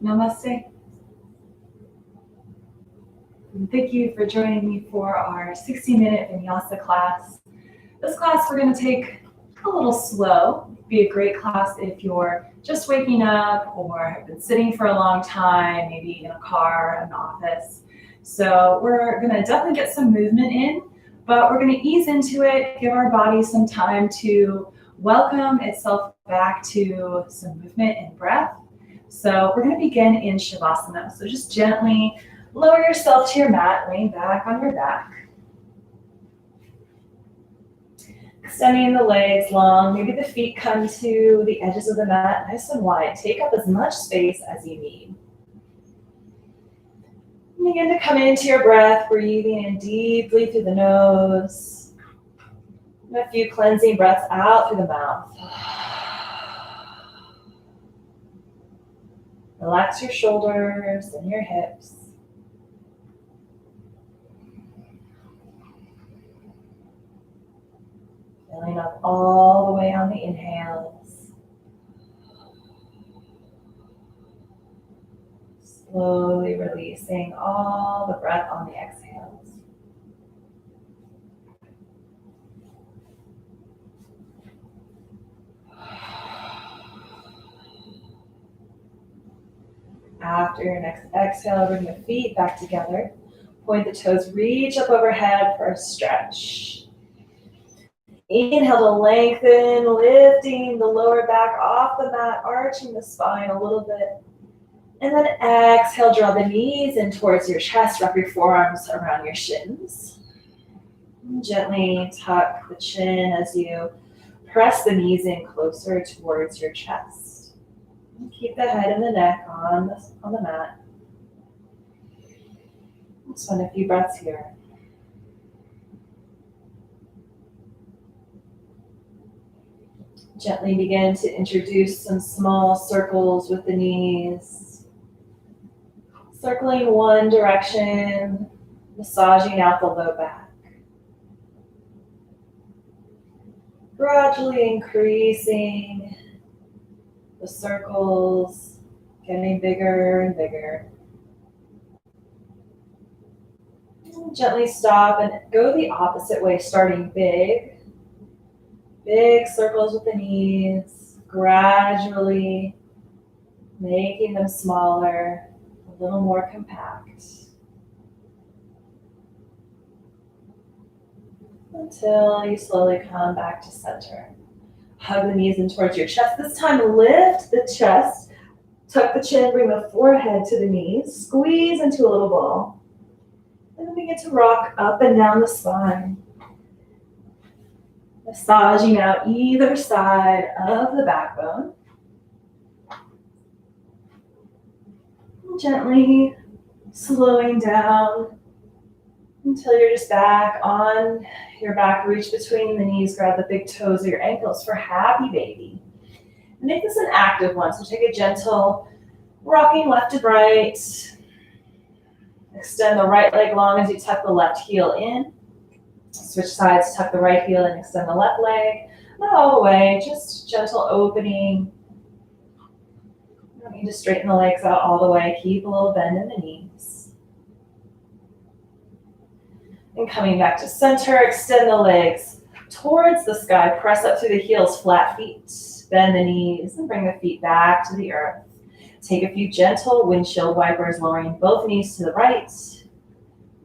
Namaste. And thank you for joining me for our 60-minute vinyasa class. This class we're going to take a little slow. Be a great class if you're just waking up or have been sitting for a long time, maybe in a car, an office. So we're going to definitely get some movement in, but we're going to ease into it, give our body some time to welcome itself back to some movement and breath. So we're going to begin in Shushasana. So just gently lower yourself to your mat, laying back on your back. Extending the legs long, maybe the feet come to the edges of the mat, nice and wide. Take up as much space as you need. Begin to come into your breath, breathing in deeply through the nose. And a few cleansing breaths out through the mouth. Relax your shoulders and your hips. Filling up all the way on the inhales. Slowly releasing all the breath on the exhales. After your next exhale, bring the feet back together. Point the toes, reach up overhead for a stretch. Inhale to lengthen, lifting the lower back off the mat, arching the spine a little bit. And then exhale, draw the knees in towards your chest, wrap your forearms around your shins. And gently tuck the chin as you press the knees in closer towards your chest. And keep the head and the neck on the mat. Let's spend a few breaths here. Gently begin to introduce some small circles with the knees. Circling one direction, massaging out the low back. Gradually increasing the circles, getting bigger and bigger. And gently stop and go the opposite way, starting big. Big circles with the knees, gradually making them smaller, a little more compact. Until you slowly come back to center. Hug the knees in towards your chest. This time lift the chest, tuck the chin, bring the forehead to the knees, squeeze into a little ball. And then begin to rock up and down the spine. Massaging out either side of the backbone. Gently slowing down until you're just back on your back. Reach between the knees, grab the big toes of your ankles for happy baby. Make this an active one, so take a gentle rocking left to right. Extend the right leg long as you tuck the left heel in. Switch sides, tuck the right heel and extend the left leg. Not all the way, just gentle opening. You don't need to straighten the legs out all the way. Keep a little bend in the knees. And coming back to center, extend the legs towards the sky. Press up through the heels, flat feet. Bend the knees and bring the feet back to the earth. Take a few gentle windshield wipers, lowering both knees to the right,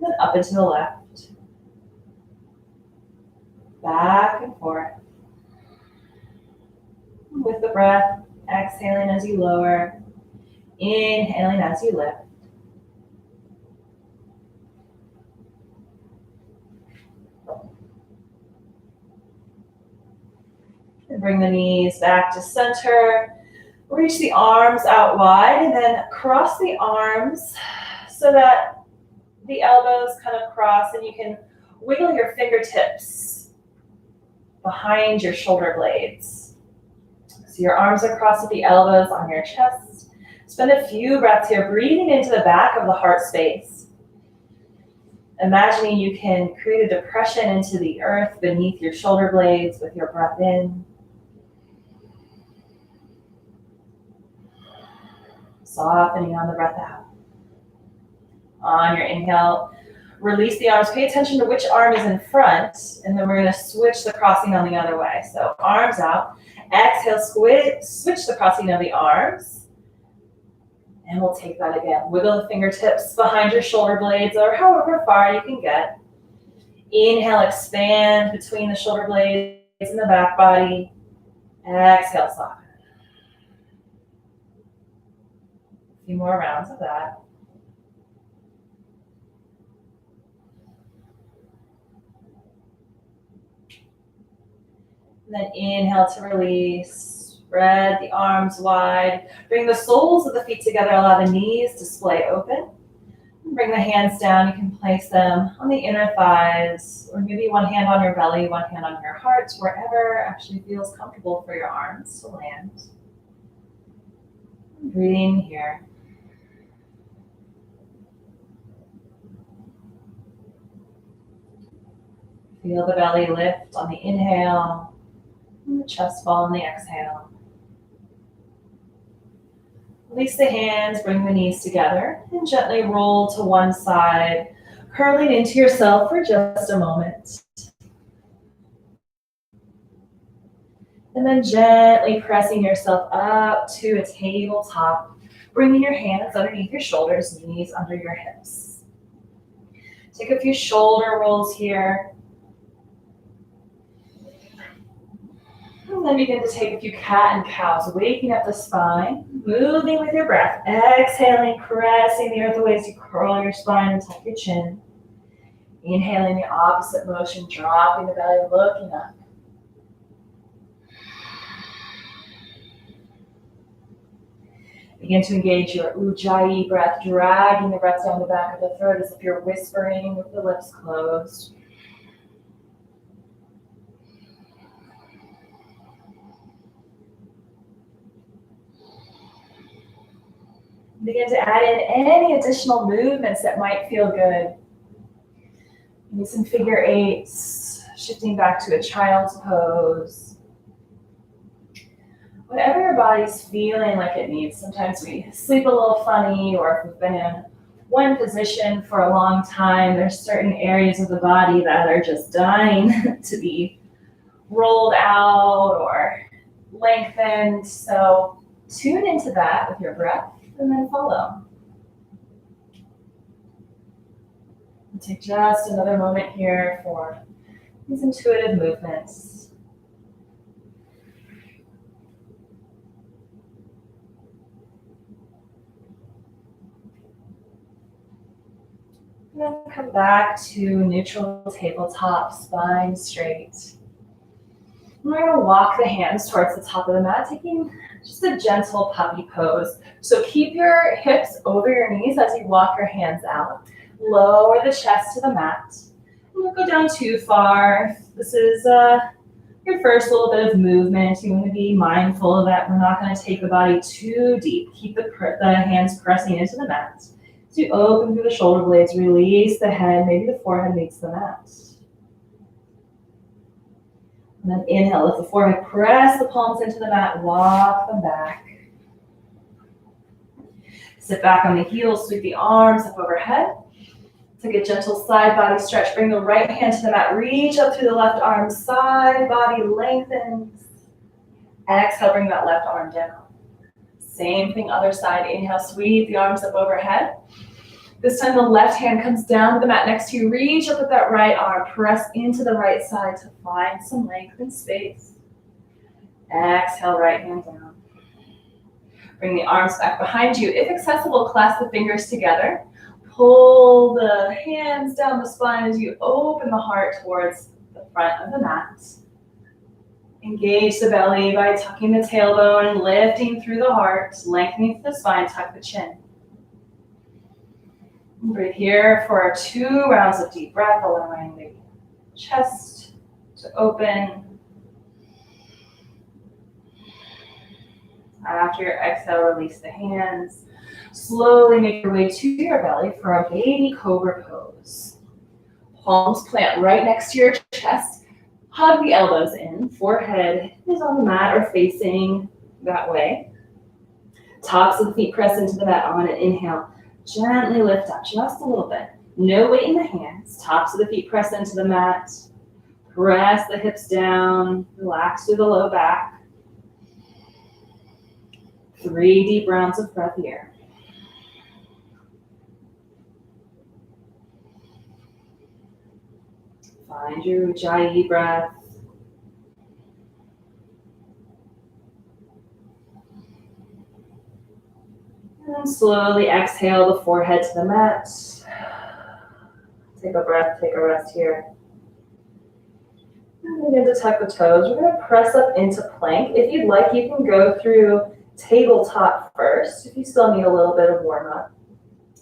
then up and to the left. Back and forth. With the breath, exhaling as you lower, inhaling as you lift. And bring the knees back to center. Reach the arms out wide and then cross the arms so that the elbows kind of cross and you can wiggle your fingertips behind your shoulder blades. So your arms are crossed at the elbows on your chest. Spend a few breaths here, breathing into the back of the heart space. Imagining you can create a depression into the earth beneath your shoulder blades with your breath in. Softening on the breath out. On your inhale, release the arms. Pay attention to which arm is in front, and then we're going to switch the crossing on the other way. So arms out. Exhale, switch the crossing of the arms. And we'll take that again. Wiggle the fingertips behind your shoulder blades or however far you can get. Inhale, expand between the shoulder blades and the back body. Exhale, soften. A few more rounds of that. And then inhale to release. Spread the arms wide. Bring the soles of the feet together. Allow the knees to splay open. Bring the hands down. You can place them on the inner thighs, or maybe one hand on your belly, one hand on your heart, wherever actually feels comfortable for your arms to land. Breathing here. Feel the belly lift on the inhale, and the chest fall on the exhale. Release the hands, bring the knees together, and gently roll to one side, curling into yourself for just a moment. And then gently pressing yourself up to a tabletop, bringing your hands underneath your shoulders, knees under your hips. Take a few shoulder rolls here. And then begin to take a few cat and cows, waking up the spine, moving with your breath, exhaling, pressing the earth away as you curl your spine and tuck your chin. Inhaling the opposite motion, dropping the belly, looking up. Begin to engage your Ujjayi breath, dragging the breath down the back of the throat as if you're whispering with the lips closed. Begin to add in any additional movements that might feel good. Maybe some figure eights, shifting back to a child's pose. Whatever your body's feeling like it needs. Sometimes we sleep a little funny, or if we've been in one position for a long time, there's certain areas of the body that are just dying to be rolled out or lengthened. So tune into that with your breath. And then follow. And take just another moment here for these intuitive movements. And then come back to neutral tabletop, spine straight. And we're going to walk the hands towards the top of the mat, taking just a gentle puppy pose. So keep your hips over your knees as you walk your hands out. Lower the chest to the mat. And don't go down too far. This is your first little bit of movement. You want to be mindful that we're not going to take the body too deep. Keep the hands pressing into the mat. As you open through the shoulder blades, release the head. Maybe the forehead meets the mat. And then inhale, lift the forehead, press the palms into the mat, walk them back. Sit back on the heels, sweep the arms up overhead. Take a gentle side body stretch. Bring the right hand to the mat, reach up through the left arm, side body lengthens. Exhale, bring that left arm down. Same thing, other side. Inhale, sweep the arms up overhead. This time the left hand comes down to the mat next to you. Reach up with that right arm. Press into the right side to find some length and space. Exhale, right hand down. Bring the arms back behind you. If accessible, clasp the fingers together. Pull the hands down the spine as you open the heart towards the front of the mat. Engage the belly by tucking the tailbone and lifting through the heart, lengthening through the spine, tuck the chin. Breathe here for 2 rounds of deep breath, allowing the chest to open. After your exhale, release the hands. Slowly make your way to your belly for a baby cobra pose. Palms plant right next to your chest. Hug the elbows in. Forehead is on the mat or facing that way. Tops of the feet press into the mat on an inhale. Gently lift up just a little bit. No weight in the hands. Tops of the feet press into the mat. Press the hips down. Relax through the low back. 3 deep rounds of breath here. Find your Ujjayi breath. And slowly exhale the forehead to the mat. Take a breath, take a rest here. And begin to tuck the toes. We're going to press up into plank. If you'd like, you can go through tabletop first if you still need a little bit of warm up.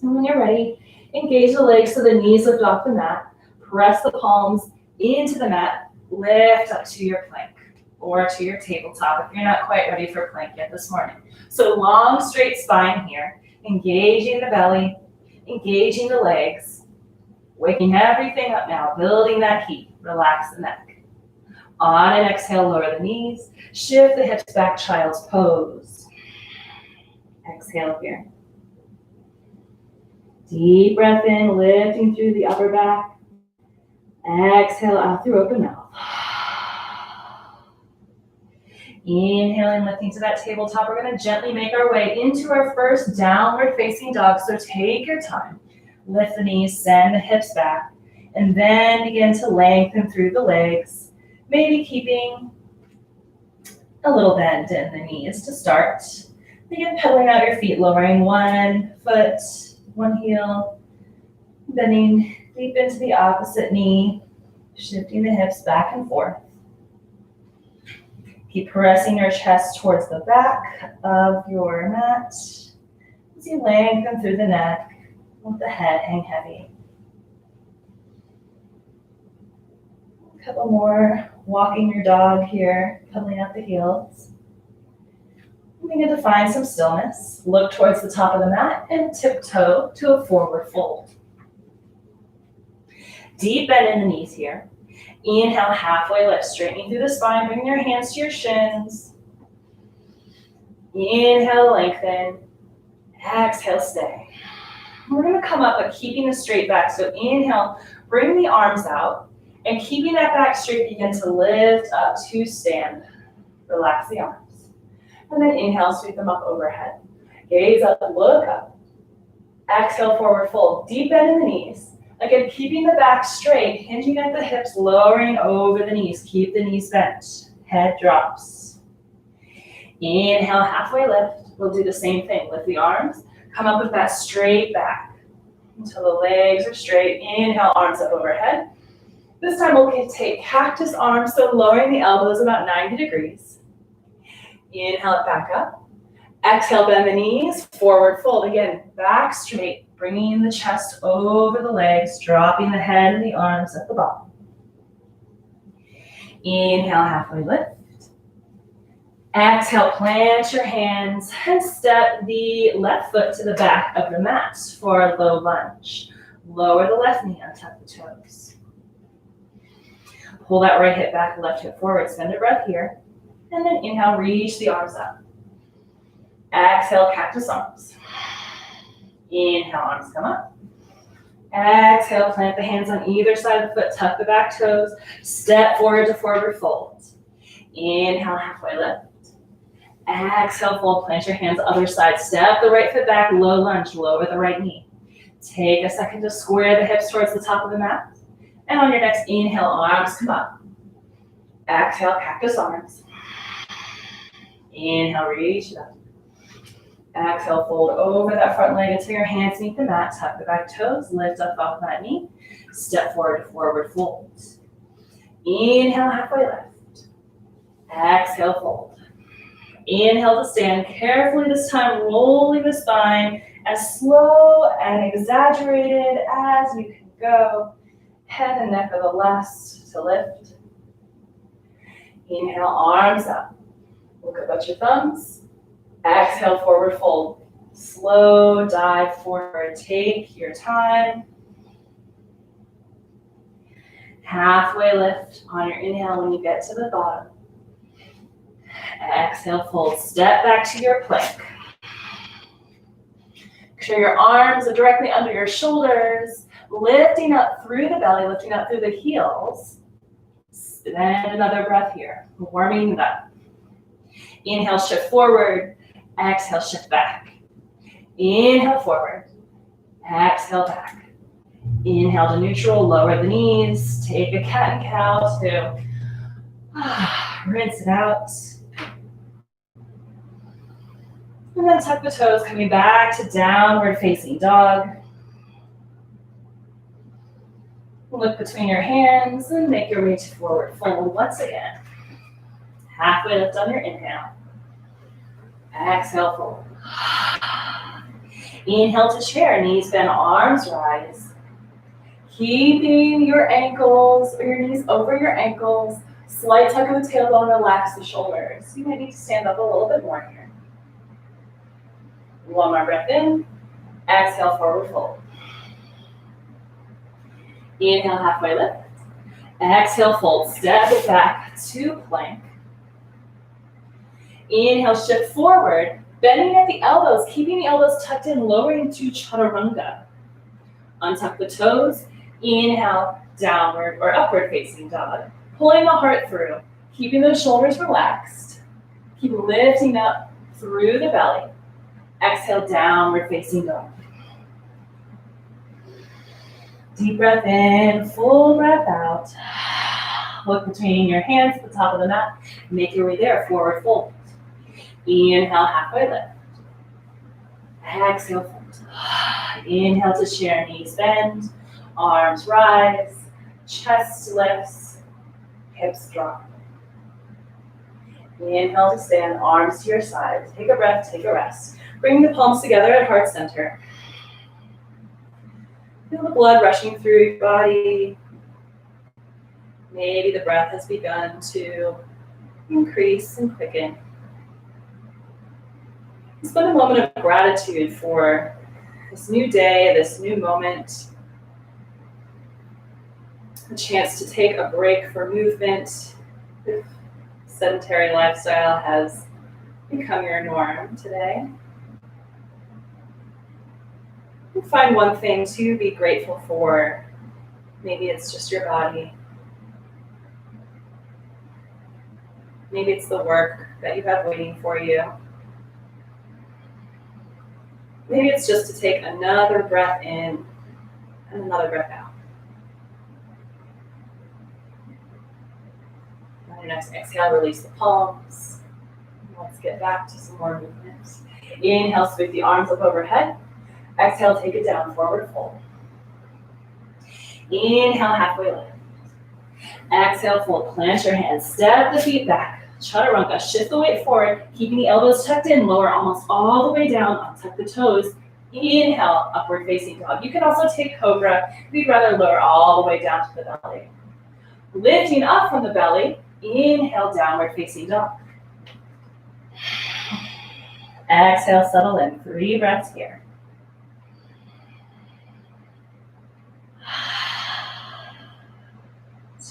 And when you're ready, engage the legs so the knees lift off the mat. Press the palms into the mat. Lift up to your plank or to your tabletop if you're not quite ready for plank yet this morning. So long, straight spine here. Engaging the belly, engaging the legs. Waking everything up now, building that heat. Relax the neck. On an exhale, lower the knees. Shift the hips back, child's pose. Exhale here. Deep breath in, lifting through the upper back. Exhale out through open mouth. Inhaling, lifting to that tabletop. We're going to gently make our way into our first downward facing dog. So take your time. Lift the knees, send the hips back, and then begin to lengthen through the legs. Maybe keeping a little bend in the knees to start. Begin pedaling out your feet, lowering one foot, one heel, bending deep into the opposite knee, shifting the hips back and forth. Keep pressing your chest towards the back of your mat as you lengthen through the neck. Let the head hang heavy. A couple more. Walking your dog here, pedaling out the heels. Begin to find some stillness. Look towards the top of the mat and tiptoe to a forward fold. Deep bend in the knees here. Inhale, halfway lift, straightening through the spine. Bring your hands to your shins. Inhale, lengthen. Exhale, stay. We're going to come up, but keeping the straight back. So inhale, bring the arms out. And keeping that back straight, begin to lift up to stand. Relax the arms. And then inhale, sweep them up overhead. Gaze up, look up. Exhale, forward fold. Deep bend in the knees. Again, keeping the back straight, hinging at the hips, lowering over the knees. Keep the knees bent. Head drops. Inhale, halfway lift. We'll do the same thing. Lift the arms. Come up with that straight back until the legs are straight. Inhale, arms up overhead. This time we'll take cactus arms, so lowering the elbows about 90 degrees. Inhale it back up. Exhale, bend the knees, forward fold. Again, back straight, bringing the chest over the legs, dropping the head and the arms at the bottom. Inhale, halfway lift. Exhale, plant your hands and step the left foot to the back of the mat for a low lunge. Lower the left knee, untuck the toes. Pull that right hip back, left hip forward. Spend a breath here. And then inhale, reach the arms up. Exhale, cactus arms. Inhale, arms come up. Exhale, plant the hands on either side of the foot, tuck the back toes, step forward to forward fold. Inhale, halfway lift. Exhale, fold, plant your hands other side, step the right foot back, low lunge, lower the right knee. Take a second to square the hips towards the top of the mat. And on your next inhale, arms come up. Exhale, cactus arms. Inhale, reach it up. Exhale, fold over that front leg until your hands meet the mat. Tuck the back toes, lift up off that knee. Step forward to forward fold. Inhale, halfway lift. Exhale, fold. Inhale to stand. Carefully this time, rolling the spine as slow and exaggerated as you can go. Head and neck are the last to lift. Inhale, arms up. Look up at your thumbs. Exhale, forward fold. Slow dive forward. Take your time. Halfway lift on your inhale when you get to the bottom. Exhale, fold. Step back to your plank. Make sure your arms are directly under your shoulders, lifting up through the belly, lifting up through the heels. And another breath here, warming it up. Inhale, shift forward. Exhale, shift back. Inhale, forward. Exhale, back. Inhale to neutral, lower the knees. Take a cat and cow too. Rinse it out. And then tuck the toes, coming back to downward facing dog. Look between your hands and make your way to forward fold once again. Halfway lift on your inhale. Exhale, fold. Inhale to chair, knees bend, arms rise. Keeping your ankles or your knees over your ankles. Slight tug of the tailbone, relax the shoulders. You might need to stand up a little bit more here. One more breath in. Exhale, forward fold. Inhale, halfway lift. Exhale, fold. Step it back to plank. Inhale, shift forward. Bending at the elbows, keeping the elbows tucked in, lowering to chaturanga. Untuck the toes. Inhale, downward or upward facing dog. Pulling the heart through, keeping those shoulders relaxed. Keep lifting up through the belly. Exhale, downward facing dog. Deep breath in, full breath out. Look between your hands at the top of the mat. Make your way there, forward fold. Inhale, halfway lift. Exhale, fold. Inhale to chair, knees bend, arms rise, chest lifts, hips drop. Inhale to stand, arms to your sides. Take a breath, take a rest. Bring the palms together at heart center. Feel the blood rushing through your body. Maybe the breath has begun to increase and quicken. Spend a moment of gratitude for this new day, this new moment. A chance to take a break for movement. If sedentary lifestyle has become your norm today. Find one thing to be grateful for. Maybe it's just your body. Maybe it's the work that you have waiting for you. Maybe it's just to take another breath in and another breath out. On your next exhale, release the palms. Let's get back to some more movements. Inhale, sweep the arms up overhead. Exhale, take it down, forward fold. Inhale, halfway lift. Exhale, fold, plant your hands, step the feet back. Chaturanga, shift the weight forward, keeping the elbows tucked in, lower almost all the way down, untuck the toes. Inhale, upward facing dog. You can also take Cobra if you'd rather lower all the way down to the belly. Lifting up from the belly, inhale, downward facing dog. Exhale, settle in, 3 breaths here.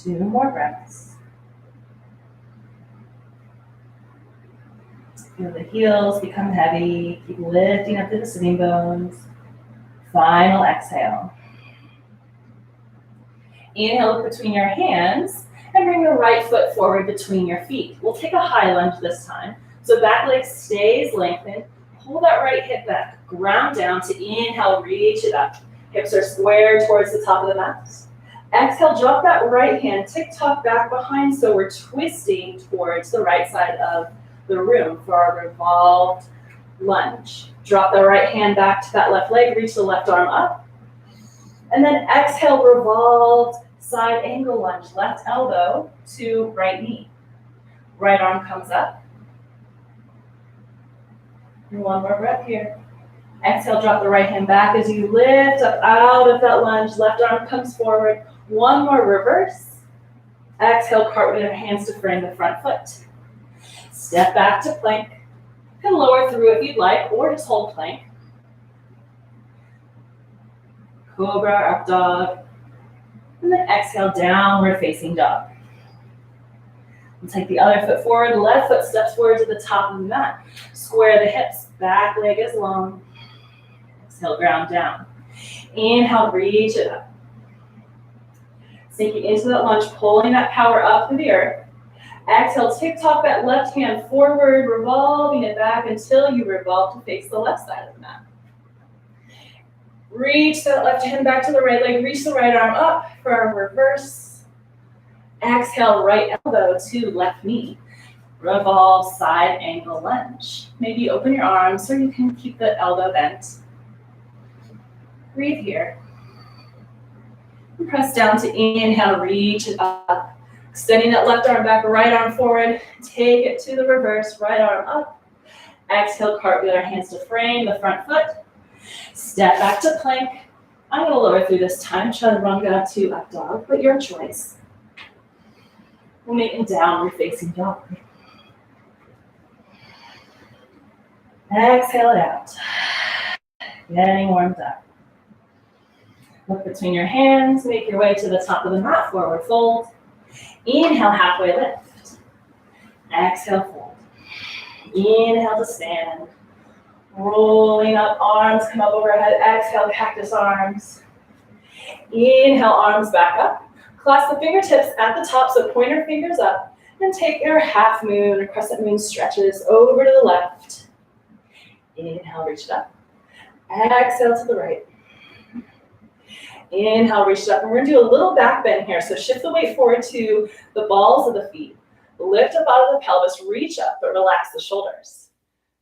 Two more breaths. Feel the heels become heavy. Keep lifting up to the sitting bones. Final exhale. Inhale, look between your hands and bring your right foot forward between your feet. We'll take a high lunge this time. So back leg stays lengthened. Pull that right hip back. Ground down to inhale, reach it up. Hips are square towards the top of the mat. Exhale, drop that right hand, tick-tock back behind, so we're twisting towards the right side of the room for our revolved lunge. Drop the right hand back to that left leg, reach the left arm up. And then exhale, revolved side angle lunge, left elbow to right knee. Right arm comes up. And one more breath here. Exhale, drop the right hand back as you lift up out of that lunge. Left arm comes forward. One more reverse. Exhale, cartwheel your hands to frame the front foot. Step back to plank. You can lower through if you'd like, or just hold plank. Cobra, up dog. And then exhale, downward facing dog. And take the other foot forward. Left foot steps forward to the top of the mat. Square the hips. Back leg is long. Exhale, ground down. Inhale, reach it up. Sinking into that lunge, pulling that power up through the earth. Exhale, tick-tock that left hand forward, revolving it back until you revolve to face the left side of the mat. Reach that left hand back to the right leg. Reach the right arm up for a reverse. Exhale, right elbow to left knee. Revolve, side angle lunge. Maybe open your arms so you can keep the elbow bent. Breathe here. And press down to inhale, reach it up. Extending that left arm back, right arm forward. Take it to the reverse, right arm up. Exhale, cartwheel our hands to frame the front foot. Step back to plank. I'm going to lower through this time. Try to runga to up dog, but your choice. We'll make it downward facing dog. Exhale it out. Getting warmed up. Look between your hands. Make your way to the top of the mat. Forward fold. Inhale, halfway lift. Exhale, fold. Inhale to stand. Rolling up, arms come up overhead. Exhale, cactus arms. Inhale, arms back up. Clasp the fingertips at the top, so pointer fingers up. And take your half moon or crescent moon stretches over to the left. Inhale, reach it up. Exhale to the right. Inhale, reach it up. And we're going to do a little back bend here. So shift the weight forward to the balls of the feet. Lift up out of the pelvis, reach up, but relax the shoulders.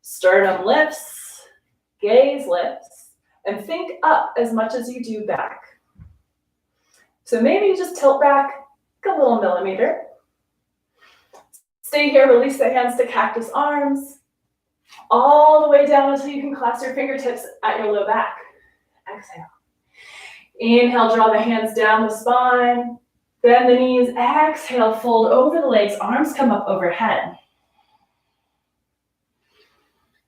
Sternum lifts, gaze lifts, and think up as much as you do back. So maybe you just tilt back a little millimeter. Stay here, release the hands to cactus arms, all the way down until you can clasp your fingertips at your low back. Exhale. Inhale, draw the hands down the spine, bend the knees, exhale, fold over the legs, arms come up overhead.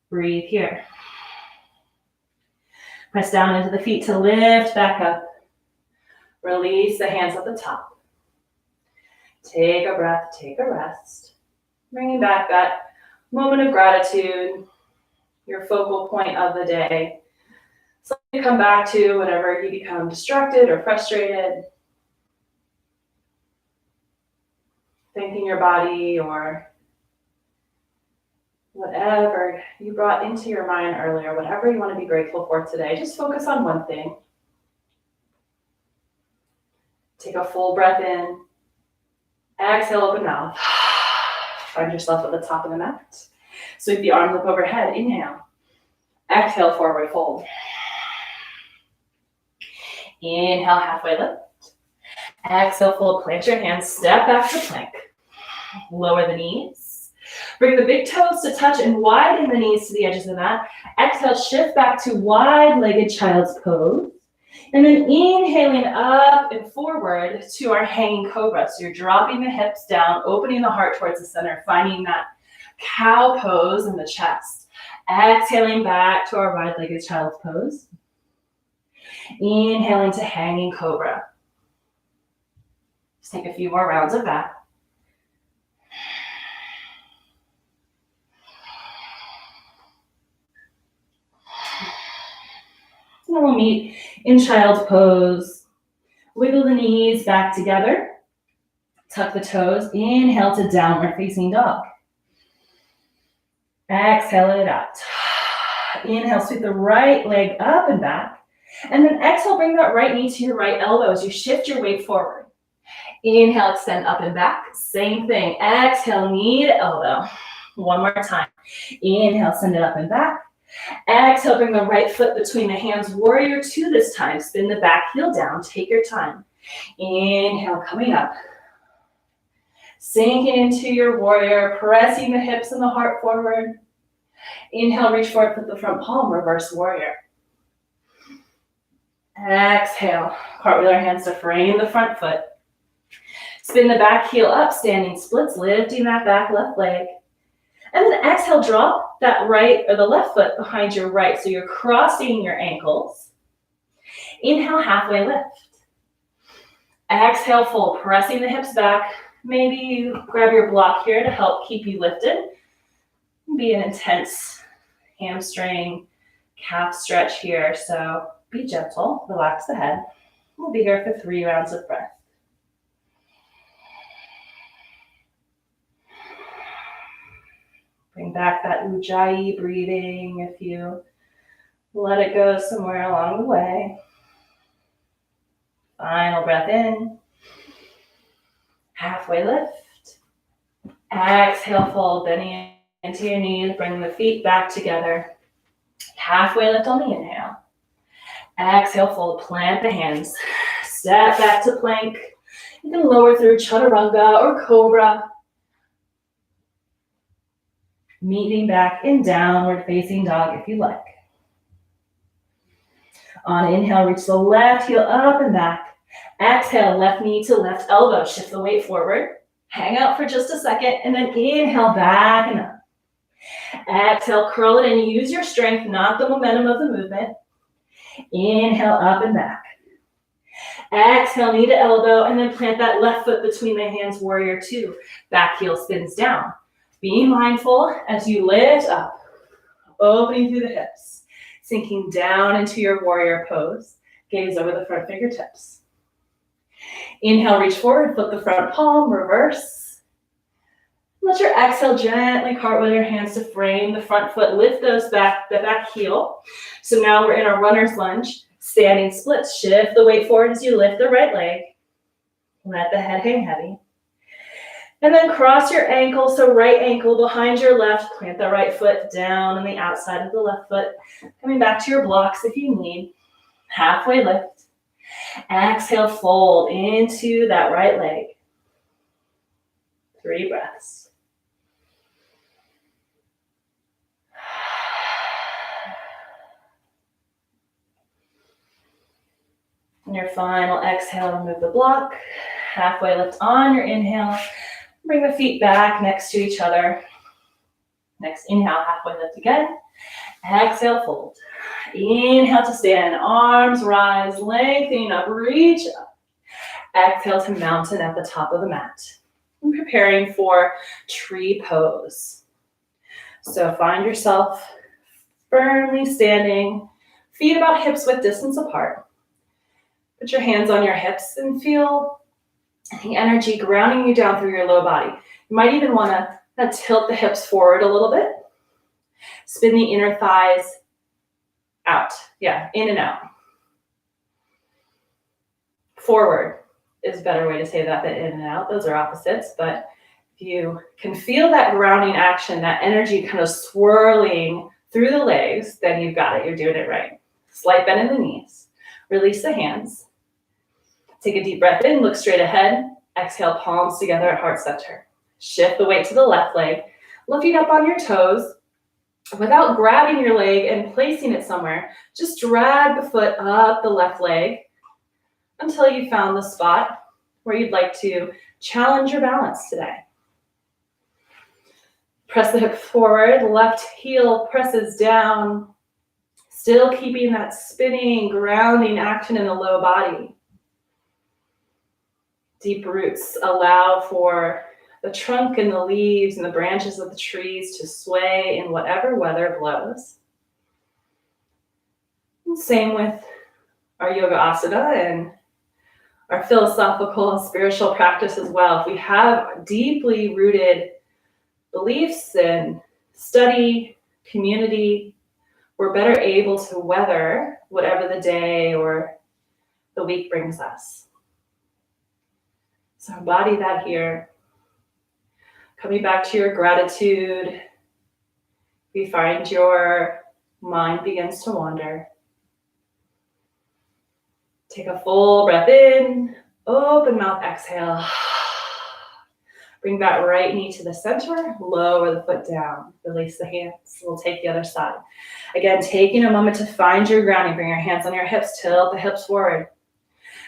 Breathe here. Press down into the feet to lift back up. Release the hands at the top. Take a breath, take a rest. Bringing back that moment of gratitude, your focal point of the day. So you come back to whenever you become distracted or frustrated. Thanking your body or whatever you brought into your mind earlier, whatever you want to be grateful for today, just focus on one thing. Take a full breath in. Exhale, open mouth. Find yourself at the top of the mat. Sweep the arms up overhead. Inhale. Exhale, forward fold. Inhale, halfway lift. Exhale, fold. Plant your hands. Step back to plank. Lower the knees. Bring the big toes to touch and widen the knees to the edges of the mat. Exhale, shift back to wide-legged child's pose. And then inhaling up and forward to our hanging cobra. So you're dropping the hips down, opening the heart towards the center, finding that cow pose in the chest. Exhaling back to our wide-legged child's pose. Inhaling to hanging cobra. Just take a few more rounds of that. And then we'll meet in child's pose. Wiggle the knees back together. Tuck the toes. Inhale to downward facing dog. Exhale it out. Inhale, sweep the right leg up and back. And then exhale, bring that right knee to your right elbow as you shift your weight forward. Inhale, extend up and back. Same thing. Exhale, knee to elbow. One more time. Inhale, send it up and back. Exhale, bring the right foot between the hands. Warrior two this time. Spin the back heel down. Take your time. Inhale, coming up. Sinking into your warrior. Pressing the hips and the heart forward. Inhale, reach forward, put the front palm. Reverse warrior. Exhale. Cartwheel our hands to frame the front foot. Spin the back heel up. Standing splits. Lifting that back left leg. And then exhale, drop that right or the left foot behind your right. So you're crossing your ankles. Inhale, halfway lift. Exhale, fold, pressing the hips back. Maybe you grab your block here to help keep you lifted. Be an intense hamstring, calf stretch here, so be gentle, relax the head. We'll be here for 3 rounds of breath. Bring back that ujjayi breathing if you let it go somewhere along the way. Final breath in. Halfway lift. Exhale, fold, bending into your knees, bring the feet back together. Halfway lift on the inhale. Exhale, fold, plant the hands. Step back to plank. You can lower through chaturanga or cobra. Meeting back in downward facing dog if you like. On inhale, reach the left heel up and back. Exhale, left knee to left elbow. Shift the weight forward. Hang out for just a second and then inhale back and up. Exhale, curl it in. Use your strength, not the momentum of the movement. Inhale, up and back. Exhale, knee to elbow, and then plant that left foot between the hands, warrior two. Back heel spins down. Be mindful as you lift up, opening through the hips, sinking down into your warrior pose. Gaze over the front fingertips. Inhale, reach forward, flip the front palm, reverse. Let your exhale gently cartwheel your hands to frame the front foot. Lift those back, the back heel. So now we're in our runner's lunge, standing splits. Shift the weight forward as you lift the right leg. Let the head hang heavy. And then cross your ankle, so right ankle behind your left. Plant the right foot down on the outside of the left foot. Coming back to your blocks if you need. Halfway lift. Exhale, fold into that right leg. 3 breaths. And your final exhale, remove the block. Halfway lift on your inhale. Bring the feet back next to each other. Next inhale, halfway lift again. Exhale, fold. Inhale to stand, arms rise, lengthening up, reach up. Exhale to mountain at the top of the mat. And preparing for tree pose. So find yourself firmly standing, feet about hips width distance apart. Put your hands on your hips and feel the energy grounding you down through your low body. You might even want to tilt the hips forward a little bit. Spin the inner thighs out. Yeah, in and out. Forward is a better way to say that than in and out. Those are opposites, but if you can feel that grounding action, that energy kind of swirling through the legs, then you've got it. You're doing it right. Slight bend in the knees. Release the hands. Take a deep breath in, look straight ahead. Exhale, palms together at heart center. Shift the weight to the left leg. Lifting up on your toes. Without grabbing your leg and placing it somewhere, just drag the foot up the left leg until you found the spot where you'd like to challenge your balance today. Press the hip forward, left heel presses down, still keeping that spinning, grounding action in the low body. Deep roots allow for the trunk and the leaves and the branches of the trees to sway in whatever weather blows. And same with our yoga asana and our philosophical and spiritual practice as well. If we have deeply rooted beliefs and study, community, we're better able to weather whatever the day or the week brings us. So embody that here. Coming back to your gratitude, we find your mind begins to wander. Take a full breath in, open mouth, exhale. Bring that right knee to the center, lower the foot down, release the hands. We'll take the other side. Again, taking a moment to find your grounding, bring your hands on your hips, tilt the hips forward.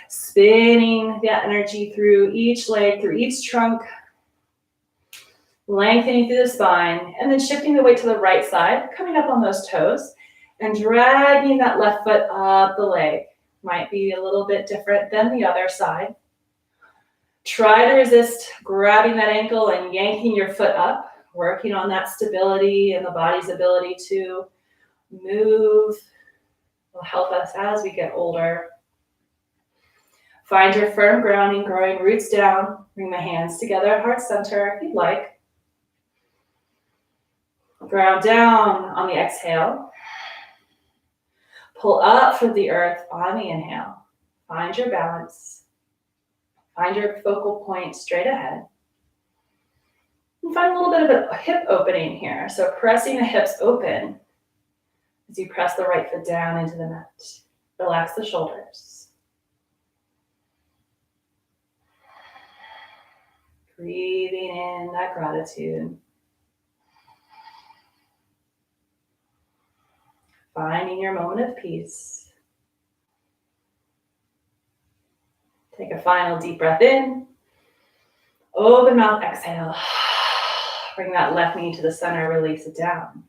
Spinning that energy through each leg, through each trunk, lengthening through the spine, and then shifting the weight to the right side, coming up on those toes, and dragging that left foot up the leg. Might be a little bit different than the other side. Try to resist grabbing that ankle and yanking your foot up, working on that stability and the body's ability to Move will help us as we get older. Find your firm grounding, growing roots down. Bring the hands together at heart center if you'd like. Ground down on the exhale. Pull up through the earth on the inhale. Find your balance. Find your focal point straight ahead. And find a little bit of a hip opening here. So pressing the hips open as you press the right foot down into the mat. Relax the shoulders. Breathing in that gratitude. Finding your moment of peace. Take a final deep breath in. Open mouth, exhale. Bring that left knee to the center, release it down.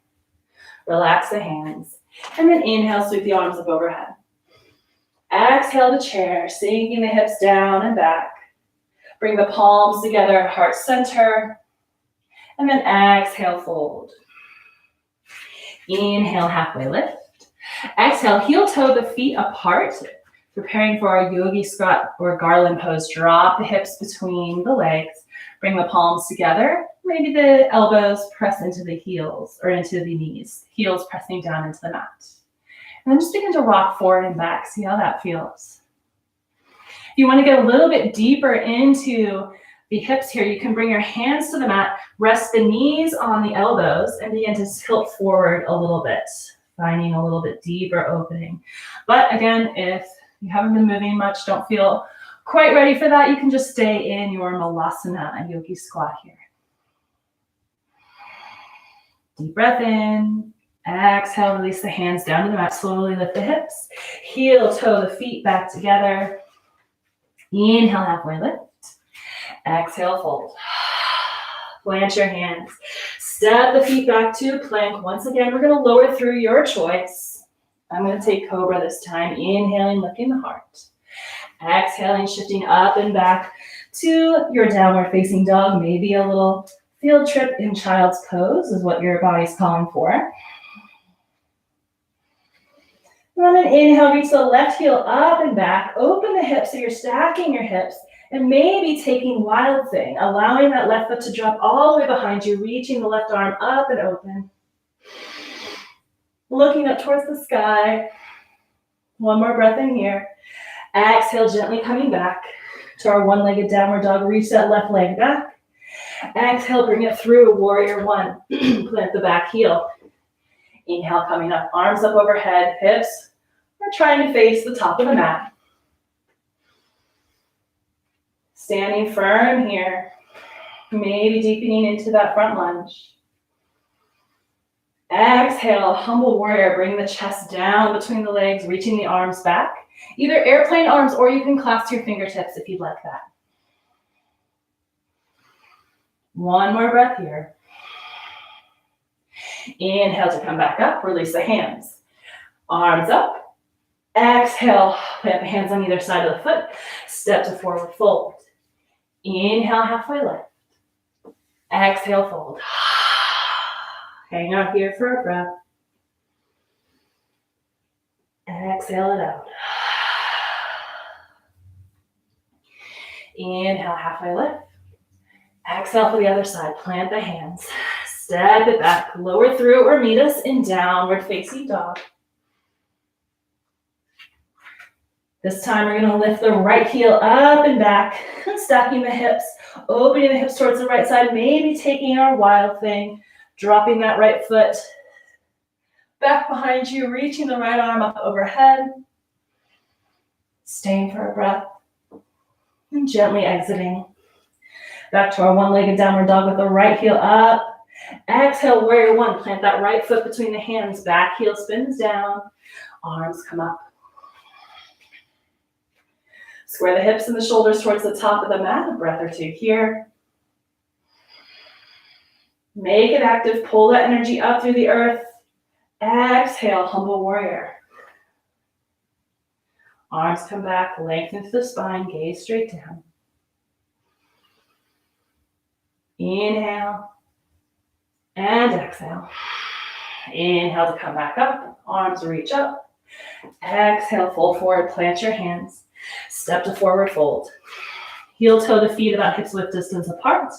Relax the hands. And then inhale, sweep the arms up overhead. Exhale to chair, sinking the hips down and back. Bring the palms together at heart center. And then exhale, fold. Inhale, halfway lift. Exhale, heel toe the feet apart. Preparing for our Yogi squat or Garland pose. Drop the hips between the legs. Bring the palms together. Maybe the elbows press into the heels or into the knees. Heels pressing down into the mat. And then just begin to rock forward and back. See how that feels. If you want to get a little bit deeper into the hips here, you can bring your hands to the mat, rest the knees on the elbows, and begin to tilt forward a little bit, finding a little bit deeper opening. But again, if you haven't been moving much, don't feel quite ready for that, you can just stay in your malasana and yogi squat here. Deep breath in. Exhale, release the hands down to the mat. Slowly lift the hips. Heel toe the feet back together. Inhale, halfway lift. Exhale, fold. Plant your hands. Step the feet back to plank. Once again, we're going to lower through your choice. I'm going to take Cobra this time. Inhaling, lifting the heart. Exhaling, shifting up and back to your downward facing dog. Maybe a little field trip in child's pose is what your body's calling for. And then inhale, reach the left heel up and back. Open the hips so you're stacking your hips and maybe taking wild thing, allowing that left foot to drop all the way behind you, reaching the left arm up and open. Looking up towards the sky. One more breath in here. Exhale, gently coming back to our one-legged downward dog. Reach that left leg back. Exhale, bring it through, warrior one. Plant the back heel. Inhale, coming up, arms up overhead, hips. We're trying to face the top of the mat. Standing firm here. Maybe deepening into that front lunge. Exhale, humble warrior. Bring the chest down between the legs, reaching the arms back. Either airplane arms or you can clasp your fingertips if you'd like that. One more breath here. Inhale to come back up. Release the hands. Arms up. Exhale. Plant the hands on either side of the foot. Step to forward fold. Inhale, halfway lift. Exhale, fold. Hang out here for a breath. Exhale it out. Inhale, halfway lift. Exhale for the other side. Plant the hands. Step it back. Lower through or meet us in downward facing dog. This time we're going to lift the right heel up and back and stacking the hips, opening the hips towards the right side, maybe taking our wild thing, dropping that right foot back behind you, reaching the right arm up overhead, staying for a breath, and gently exiting. Back to our one-legged downward dog with the right heel up. Exhale, warrior one. Plant that right foot between the hands. Back heel spins down. Arms come up. Square the hips and the shoulders towards the top of the mat. A breath or two here. Make it active. Pull that energy up through the earth. Exhale, humble warrior. Arms come back. Lengthen through the spine. Gaze straight down. Inhale and exhale. Inhale to come back up, arms reach up. Exhale, fold forward, plant your hands. Step to forward fold. Heel toe to feet about hips width distance apart.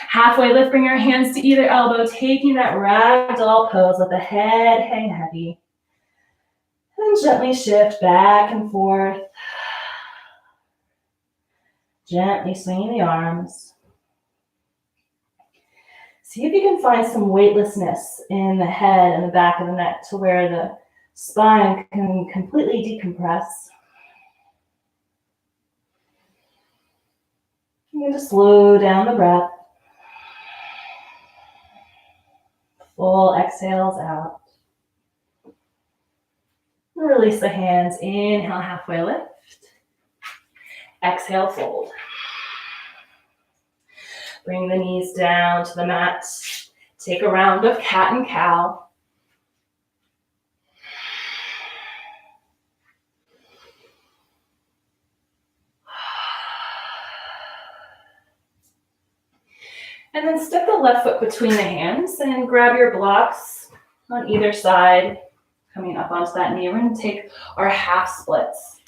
Halfway lift, bring your hands to either elbow, taking that ragdoll pose. Let the head hang heavy. And gently shift back and forth. Gently swinging the arms. See if you can find some weightlessness in the head and the back of the neck to where the spine can completely decompress. You can just slow down the breath. Full exhales out. Release the hands. Inhale, halfway lift. Exhale, fold. Bring the knees down to the mat. Take a round of cat and cow. And then step the left foot between the hands and grab your blocks on either side, coming up onto that knee. We're going to take our half splits.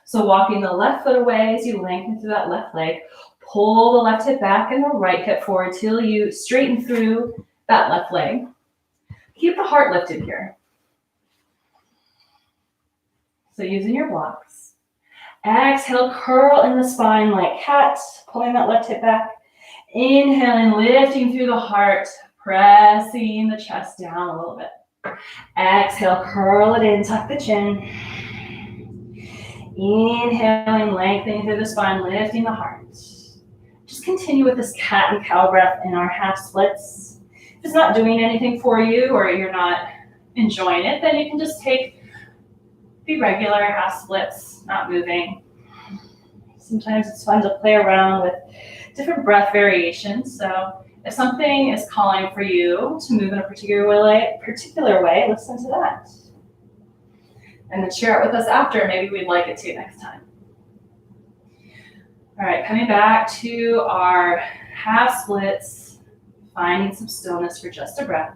So walking the left foot away as you lengthen through that left leg. Pull the left hip back and the right hip forward till you straighten through that left leg. Keep the heart lifted here. So using your blocks. Exhale, curl in the spine like cat, pulling that left hip back. Inhaling, lifting through the heart, pressing the chest down a little bit. Exhale, curl it in, tuck the chin. Inhaling, lengthening through the spine, lifting the heart. Just continue with this cat and cow breath in our half splits. If it's not doing anything for you or you're not enjoying it, then you can just take the regular half splits, not moving. Sometimes it's fun to play around with different breath variations. So if something is calling for you to move in a particular way, listen to that. And then share it with us after. Maybe we'd like it to next time. All right, coming back to our half splits, finding some stillness for just a breath.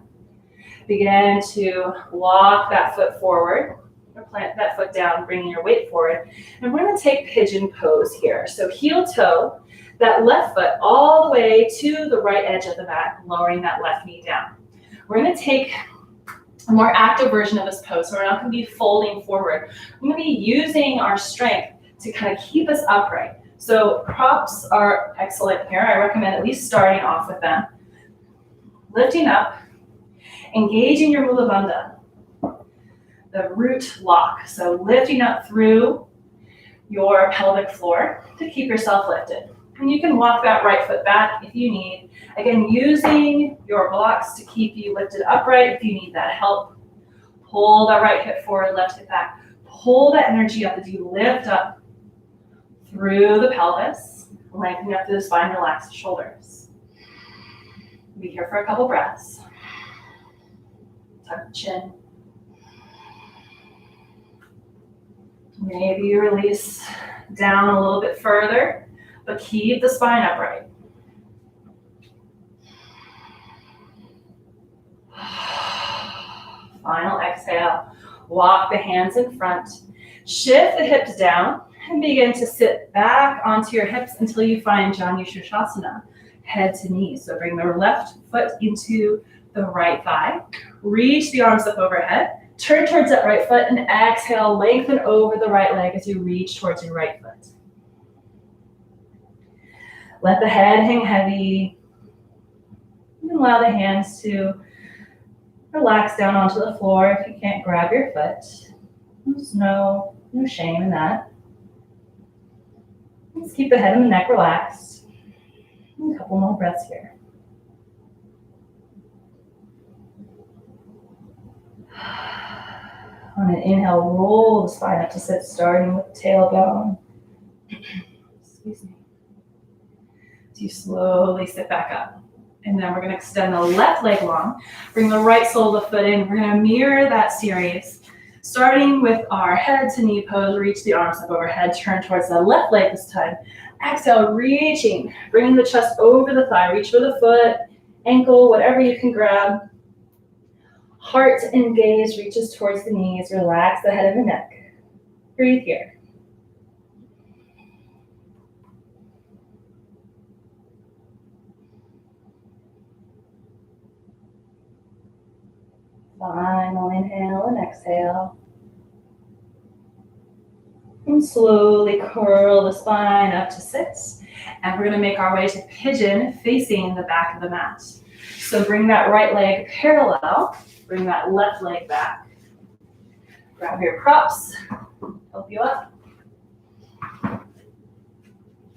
Begin to walk that foot forward, or plant that foot down, bringing your weight forward. And we're going to take pigeon pose here. So heel toe, that left foot all the way to the right edge of the mat, lowering that left knee down. We're going to take a more active version of this pose. So we're not going to be folding forward. We're going to be using our strength to kind of keep us upright. So props are excellent here. I recommend at least starting off with them. Lifting up, engaging your mula bandha, the root lock. So lifting up through your pelvic floor to keep yourself lifted. And you can walk that right foot back if you need. Again, using your blocks to keep you lifted upright if you need that help. Pull that right hip forward, left hip back. Pull that energy up as you lift up through the pelvis, lengthening up through the spine, relax the shoulders. Be here for a couple breaths. Tuck the chin. Maybe you release down a little bit further, but keep the spine upright. Final exhale. Walk the hands in front. Shift the hips down and begin to sit back onto your hips until you find Janu Shushasana, head to knees. So bring the left foot into the right thigh. Reach the arms up overhead. Turn towards that right foot and exhale, lengthen over the right leg as you reach towards your right foot. Let the head hang heavy. And allow the hands to relax down onto the floor if you can't grab your foot. There's no shame in that. Just keep the head and the neck relaxed. And a couple more breaths here. On an inhale, roll the spine up to sit, starting with the tailbone. Excuse me. So you slowly sit back up. And then we're going to extend the left leg long. Bring the right sole of the foot in. We're going to mirror that series. Starting with our head to knee pose, reach the arms up overhead, turn towards the left leg this time. Exhale, reaching, bringing the chest over the thigh, reach for the foot, ankle, whatever you can grab. Heart and gaze reaches towards the knees. Relax the head and the neck. Breathe here. Final inhale and exhale. And slowly curl the spine up to sit. And we're going to make our way to pigeon facing the back of the mat. So bring that right leg parallel. Bring that left leg back. Grab your props. Help you up.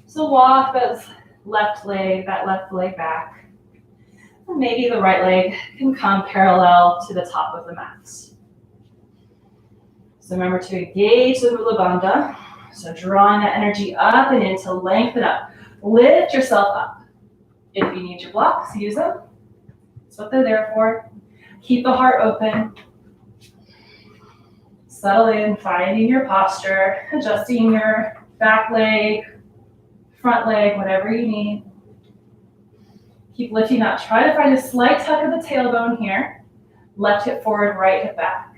So walk that left leg back. And maybe the right leg can come parallel to the top of the mat. So remember to engage the Mula Bandha. So drawing that energy up and in to lengthen up. Lift yourself up. If you need your blocks, use them. That's what they're there for. Keep the heart open. Settle in, finding your posture, adjusting your back leg, front leg, whatever you need. Keep lifting up. Try to find a slight tuck of the tailbone here. Left hip forward, right hip back.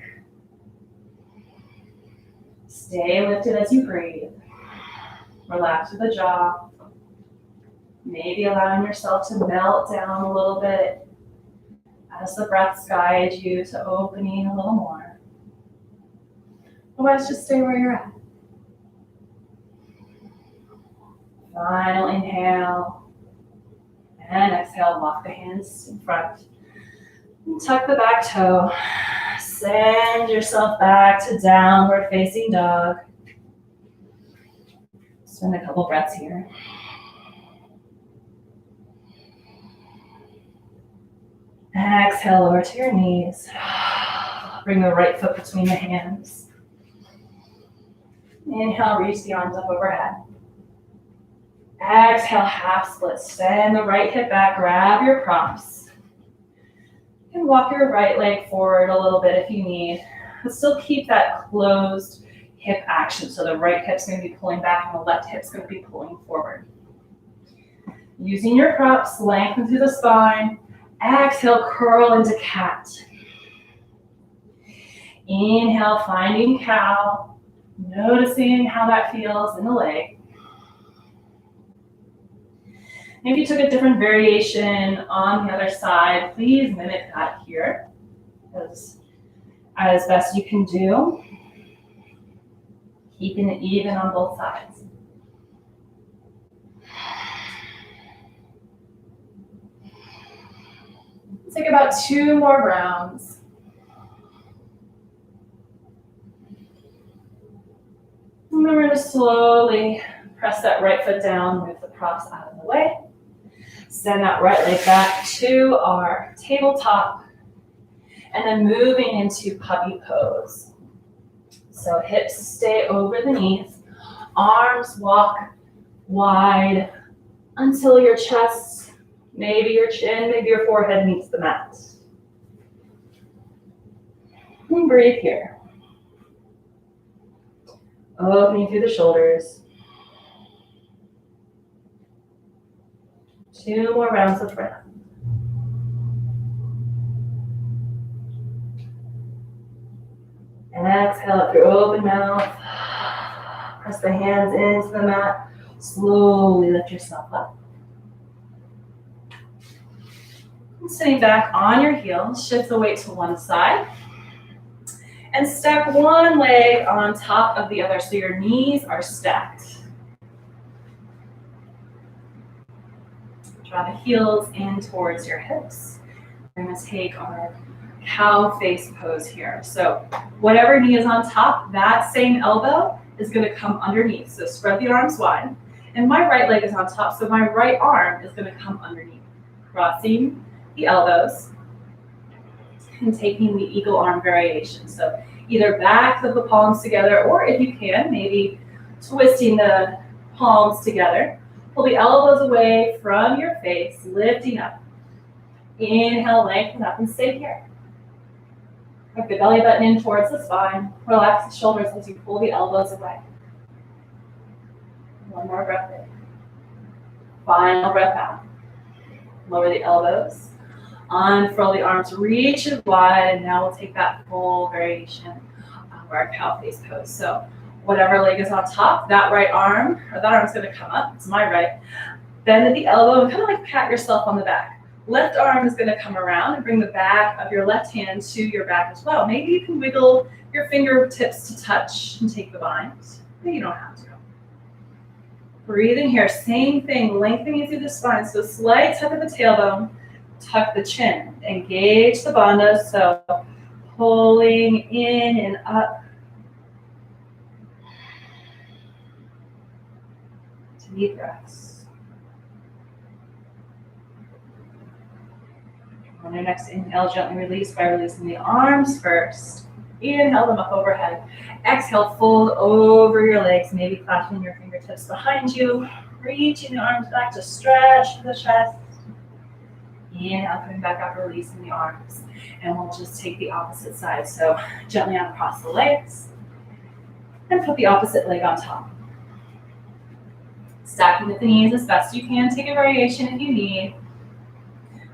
Stay lifted as you breathe. Relax with the jaw. Maybe allowing yourself to melt down a little bit as the breaths guide you to opening a little more. Otherwise, just stay where you're at. Final inhale. And exhale, walk the hands in front. And tuck the back toe. Send yourself back to downward facing dog. Spend a couple breaths here. Exhale over to your knees. Bring the right foot between the hands. Inhale, reach the arms up overhead. Exhale, half split. Send the right hip back, grab your props. And walk your right leg forward a little bit if you need. But still keep that closed hip action. So the right hip's going to be pulling back and the left hip's going to be pulling forward. Using your props, lengthen through the spine. Exhale, curl into cat. Inhale, finding cow. Noticing how that feels in the leg. Maybe you took a different variation on the other side. Please mimic that here as best you can do. Keeping it even on both sides. Take about 2 more rounds. And then we're going to slowly press that right foot down, move the props out of the way. Send that right leg back to our tabletop. And then moving into puppy pose. So hips stay over the knees. Arms walk wide until your chest, maybe your chin, maybe your forehead meets the mat. And breathe here. Opening through the shoulders. 2 more rounds of breath. And exhale through open mouth. Press the hands into the mat. Slowly lift yourself up. And sitting back on your heels, shift the weight to one side. And step one leg on top of the other so your knees are stacked. Draw the heels in towards your hips. We're going to take our cow face pose here. So whatever knee is on top, that same elbow is going to come underneath. So spread the arms wide. And my right leg is on top, so my right arm is going to come underneath. Crossing the elbows and taking the eagle arm variation. So either back of the palms together, or if you can, maybe twisting the palms together. Pull the elbows away from your face, lifting up. Inhale, lengthen up and stay here. Work the belly button in towards the spine. Relax the shoulders as you pull the elbows away. One more breath in. Final breath out. Lower the elbows. Unfurl the arms, reach it wide, and now we'll take that full variation of our cow face pose. So whatever leg is on top, that right arm, or that arm's gonna come up, it's my right. Bend at the elbow and kind of like pat yourself on the back. Left arm is gonna come around and bring the back of your left hand to your back as well. Maybe you can wiggle your fingertips to touch and take the bind. Maybe you don't have to. Breathe in here, same thing, lengthening through the spine. So slight tuck of the tailbone, tuck the chin, engage the bandhas. So pulling in and up to deep breaths. On your next inhale, gently release by releasing the arms first. Inhale them up overhead. Exhale, fold over your legs, maybe clasping your fingertips behind you. Reaching the arms back to stretch the chest. Inhale, coming back up, releasing the arms. And we'll just take the opposite side. So gently uncross the legs. And put the opposite leg on top. Stacking with the knees as best you can. Take a variation if you need.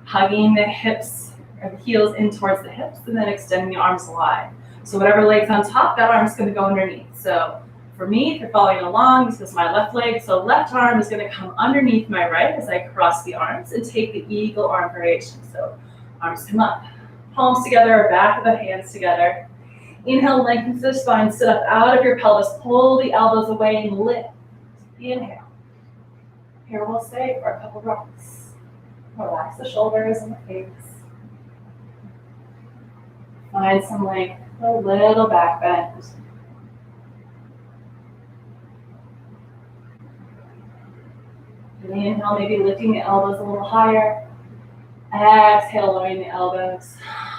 Hugging the hips or the heels in towards the hips and then extending the arms wide. So whatever leg's on top, that arm's going to go underneath. So for me, if you're following along, this is my left leg. So left arm is going to come underneath my right as I cross the arms and take the eagle arm variation. So arms come up, palms together, back of the hands together. Inhale, lengthen through the spine, sit up out of your pelvis, pull the elbows away and lift. Inhale. Here we'll stay for a couple rocks. Relax the shoulders and the face. Find some length, a little back bend. Inhale, maybe lifting the elbows a little higher. Exhale, lowering the elbows.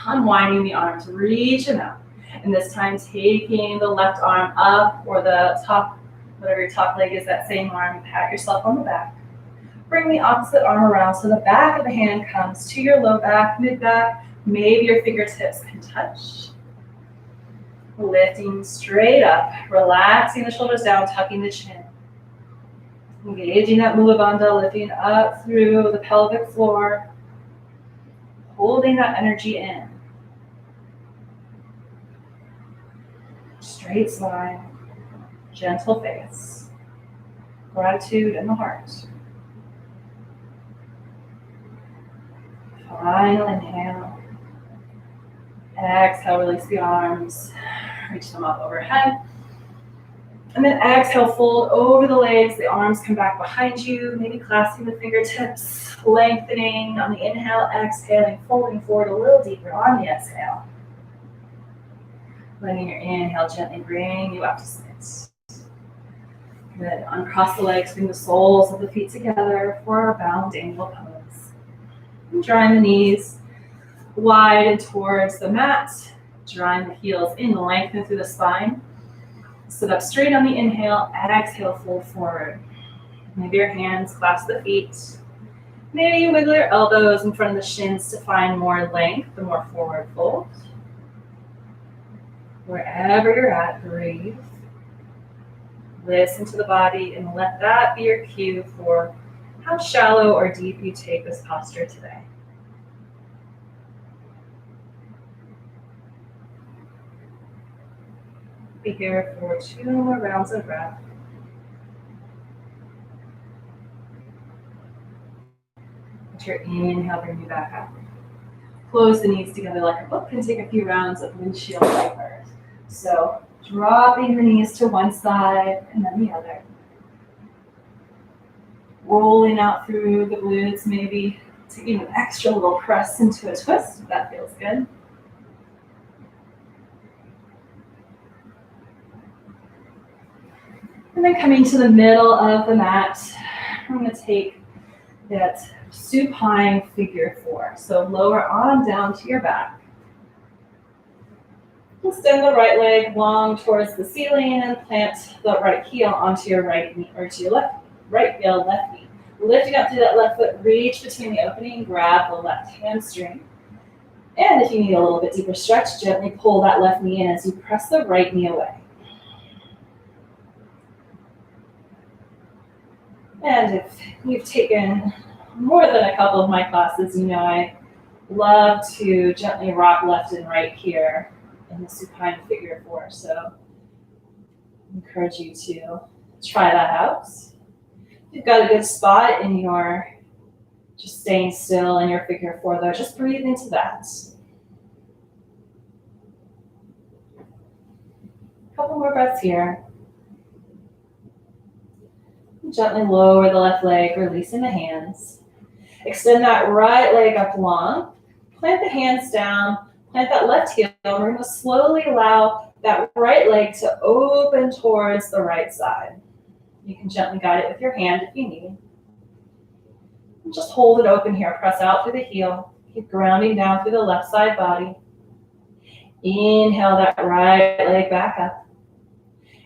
Unwinding the arms, reaching out. And this time taking the left arm up or the top, whatever your top leg is, that same arm, pat yourself on the back. Bring the opposite arm around so the back of the hand comes to your low back, mid back. Maybe your fingertips can touch. Lifting straight up, relaxing the shoulders down, tucking the chin. Engaging that Mula Bandha, lifting up through the pelvic floor. Holding that energy in. Straight spine, gentle face. Gratitude in the heart. Final inhale. Exhale, release the arms. Reach them up overhead. And then exhale, fold over the legs. The arms come back behind you. Maybe clasping the fingertips. Lengthening on the inhale, exhaling, folding forward a little deeper on the exhale. Letting your inhale gently bring you up to sit. Good. Uncross the legs, bring the soles of the feet together for our bound angle pose. And drawing the knees wide and towards the mat. Drawing the heels in, lengthen through the spine. Sit up straight on the inhale, exhale, fold forward. Maybe your hands clasp the feet. Maybe you wiggle your elbows in front of the shins to find more length, the more forward fold. Wherever you're at, breathe. Listen to the body and let that be your cue for how shallow or deep you take this posture today. Be here for 2 more rounds of breath. Let your inhale bring you back up. Close the knees together like a book and take a few rounds of Windshield Wipers. So dropping the knees to one side and then the other. Rolling out through the glutes, maybe taking an extra little press into a twist if that feels good. And then coming to the middle of the mat, I'm going to take that supine figure 4. So lower arm down to your back. Extend the right leg long towards the ceiling and plant the right heel onto your right knee, or to your right heel, left knee. Lifting up through that left foot, reach between the opening, grab the left hamstring. And if you need a little bit deeper stretch, gently pull that left knee in as you press the right knee away. And if you've taken more than a couple of my classes, you know I Love to gently rock left and right here in the supine figure four. So I encourage you to try that out. If you've got a good spot in your just staying still in your figure four though, just breathe into that. A couple more breaths here. Gently lower the left leg, releasing the hands. Extend that right leg up long. Plant the hands down. Plant that left heel. We're going to slowly allow that right leg to open towards the right side. You can gently guide it with your hand if you need. And just hold it open here. Press out through the heel. Keep grounding down through the left side body. Inhale that right leg back up.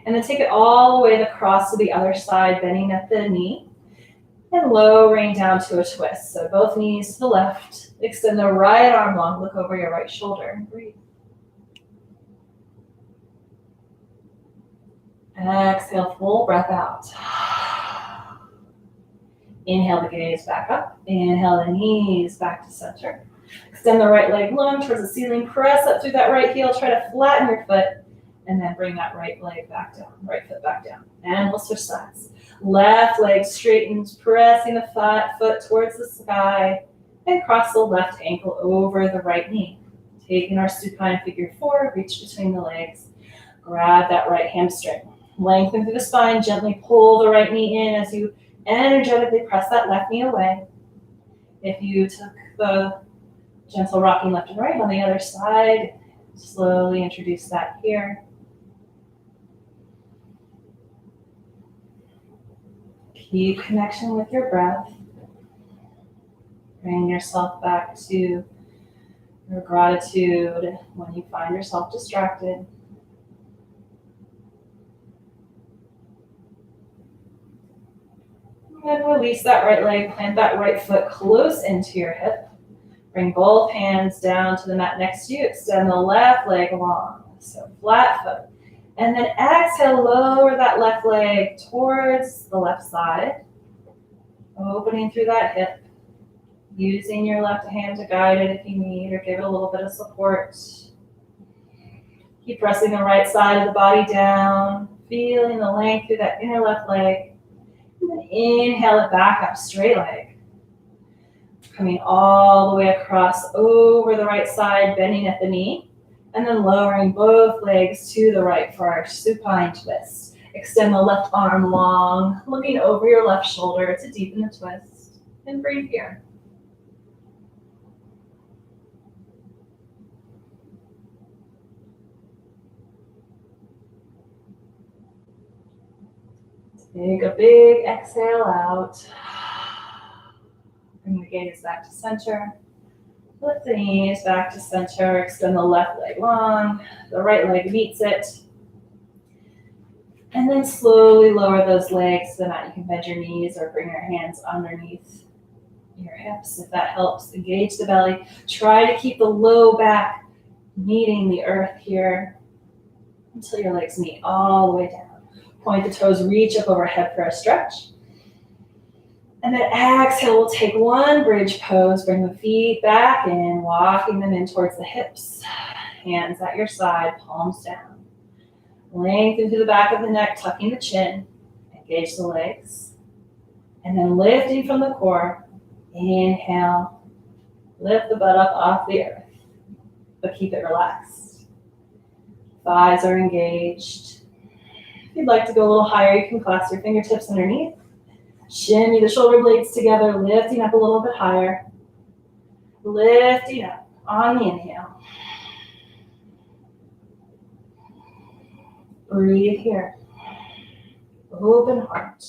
And then take it all the way across to the other side, bending at the knee. And lowering down to a twist. So both knees to the left. Extend the right arm long. Look over your right shoulder and breathe. Exhale, full breath out. Inhale the gaze back up. Inhale the knees back to center. Extend the right leg long towards the ceiling. Press up through that right heel. Try to flatten your foot. And then bring that right leg back down. Right foot back down. And we'll switch sides. Left leg straightens, pressing the foot towards the sky. And cross the left ankle over the right knee. Taking our supine figure four, reach between the legs. Grab that right hamstring. Lengthen through the spine, gently pull the right knee in as you energetically press that left knee away. If you took the gentle rocking left and right on the other side, slowly introduce that here. Keep connection with your breath. Bring yourself back to your gratitude when you find yourself distracted. And release that right leg, plant that right foot close into your hip. Bring both hands down to the mat next to you. Extend the left leg long, so flat foot. And then exhale, lower that left leg towards the left side. Opening through that hip. Using your left hand to guide it if you need, or give it a little bit of support. Keep pressing the right side of the body down. Feeling the length through that inner left leg. And then inhale it back up, straight leg. Coming all the way across over the right side, bending at the knee. And then lowering both legs to the right for our supine twist. Extend the left arm long, looking over your left shoulder to deepen the twist. And breathe here. Take a big exhale out. Bring the gaze back to center. Lift the knees back to center. Extend the left leg long. The right leg meets it. And then slowly lower those legs to the mat. You can bend your knees or bring your hands underneath your hips if that helps. Engage the belly. Try to keep the low back meeting the earth here until your legs meet all the way down. Point the toes, reach up overhead for a stretch. And then exhale, we'll take one bridge pose. Bring the feet back in, walking them in towards the hips. Hands at your side, palms down. Lengthen through the back of the neck, tucking the chin. Engage the legs. And then lifting from the core. Inhale. Lift the butt up off the earth. But keep it relaxed. Thighs are engaged. If you'd like to go a little higher, you can clasp your fingertips underneath. Shimmy the shoulder blades together, lifting up a little bit higher. Lifting up on the inhale. Breathe here. Open heart.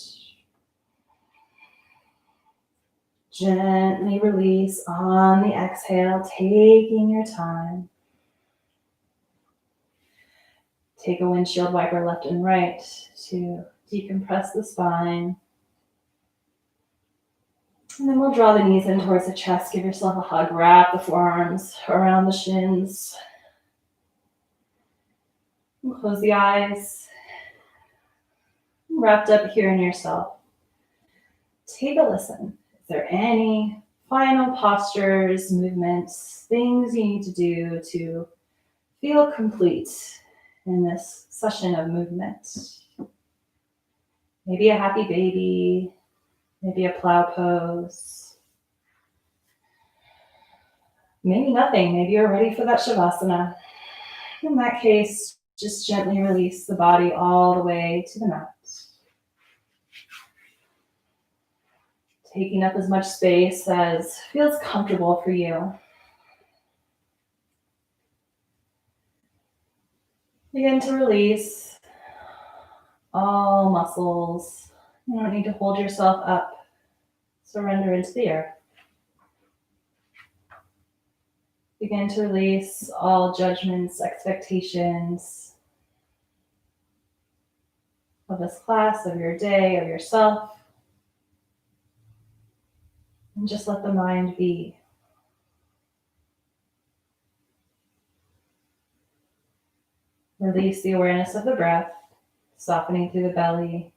Gently release on the exhale, taking your time. Take a windshield wiper left and right to decompress the spine. And then we'll draw the knees in towards the chest. Give yourself a hug. Wrap the forearms around the shins. And close the eyes. Wrapped up here in yourself. Take a listen. Is there any final postures, movements, things you need to do to feel complete in this session of movement. Maybe a happy baby, maybe a plow pose, maybe nothing. Maybe you're ready for that Shavasana. In that case, just gently release the body all the way to the mat. Taking up as much space as feels comfortable for you. Begin to release all muscles. You don't need to hold yourself up. Surrender into the earth. Begin to release all judgments, expectations of this class, of your day, of yourself. And just let the mind be. Release the awareness of the breath, softening through the belly.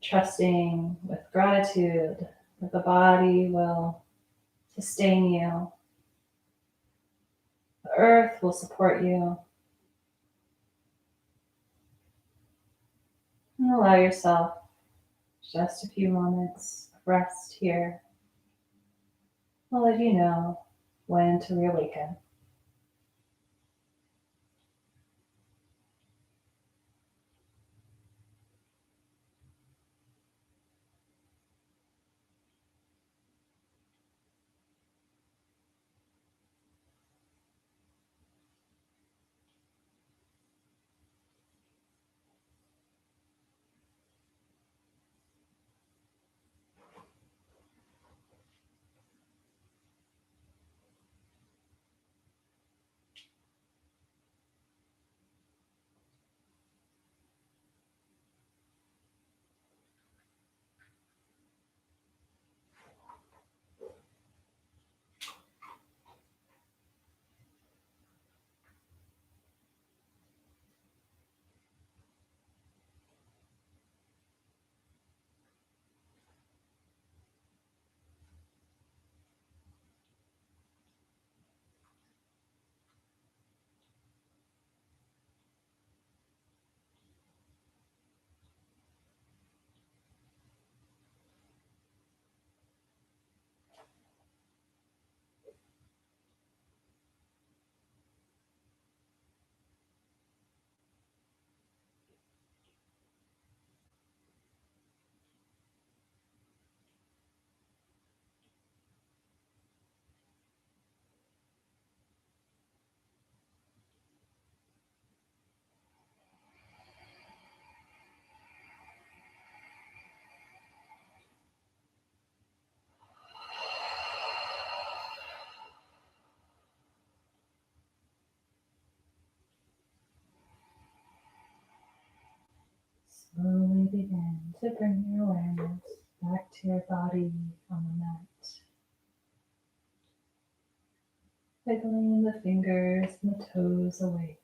Trusting with gratitude that the body will sustain you. The earth will support you. And allow yourself just a few moments of rest here. I'll let you know when to reawaken. Slowly begin to bring your awareness back to your body on the mat. Wiggling the fingers and the toes awake.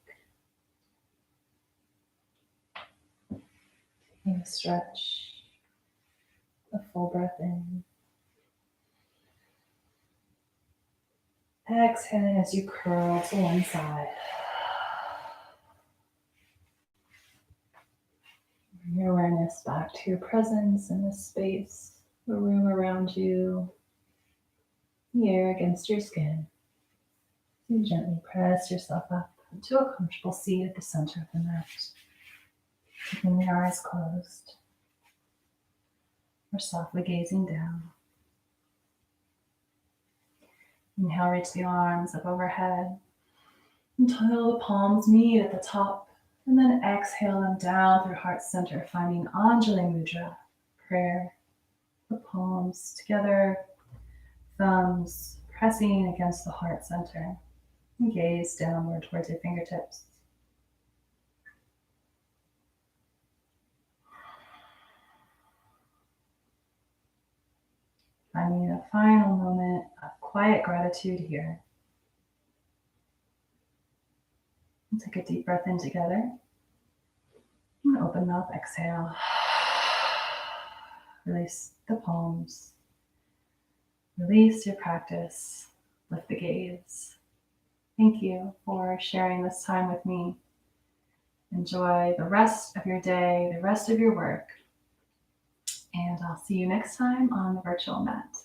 Taking a stretch, a full breath in. Exhaling as you curl to one side. Bring your awareness back to your presence in this space, the room around you, the air against your skin. You gently press yourself up into a comfortable seat at the center of the mat, keeping your eyes closed or softly gazing down. Inhale, reach the arms up overhead until the palms meet at the top, and then exhale them down through heart center, finding Anjali Mudra, prayer. The palms together, thumbs pressing against the heart center, and gaze downward towards your fingertips. Finding a final moment of quiet gratitude here. And take a deep breath in together. And open up, exhale. Release the palms. Release your practice. Lift the gaze. Thank you for sharing this time with me. Enjoy the rest of your day, the rest of your work, and I'll see you next time on the virtual mat.